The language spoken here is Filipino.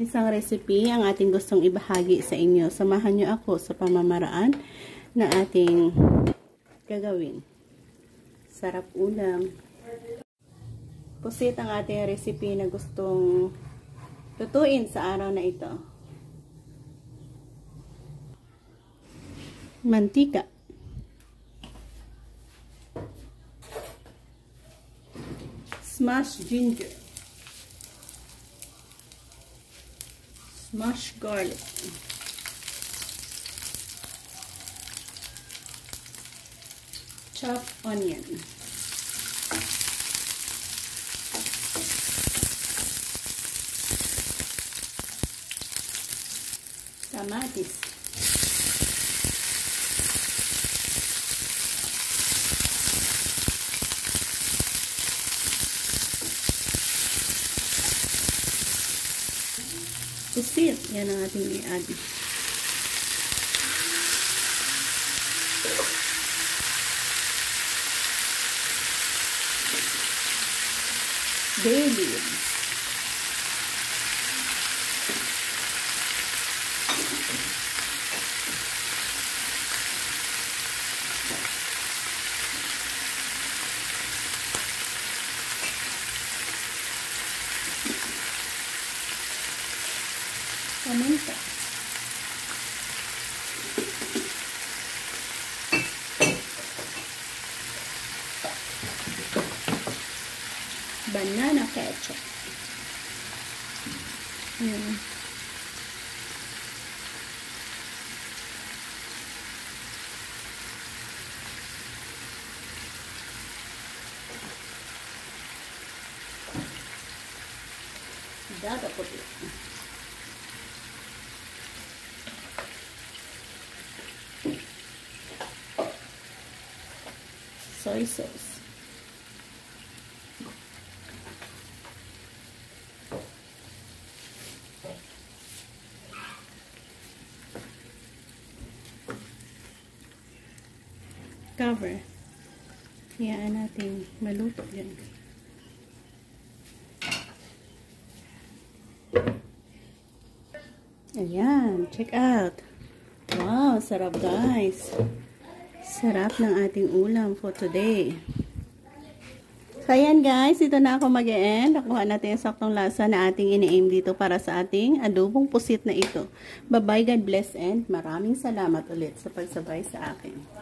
isang recipe ang ating gustong ibahagi sa inyo. Samahan nyo ako sa pamamaraan na ating gagawin. Sarap ulam. Pusit ang ating recipe na gustong lutuin sa araw na ito. Mantika. Smashed ginger. Smashed garlic. Chopped onion. Kamatis. Pusit. Yan ang ating i-add. Bay leaves. Paminta. Banana ketchup. Ayan. Dada puti. Soy sauce. Cover. Hayaan natin maluto yan. Ayan, check out. Wow, sarap guys. Sarap ng ating ulam for today. So ayan guys, ito na ako mag-e-end. Nakuha natin yung saktong lasa na ating ini-aim dito para sa ating adobong pusit na ito. Bye-bye, God bless, and maraming salamat ulit sa pagsabay sa akin.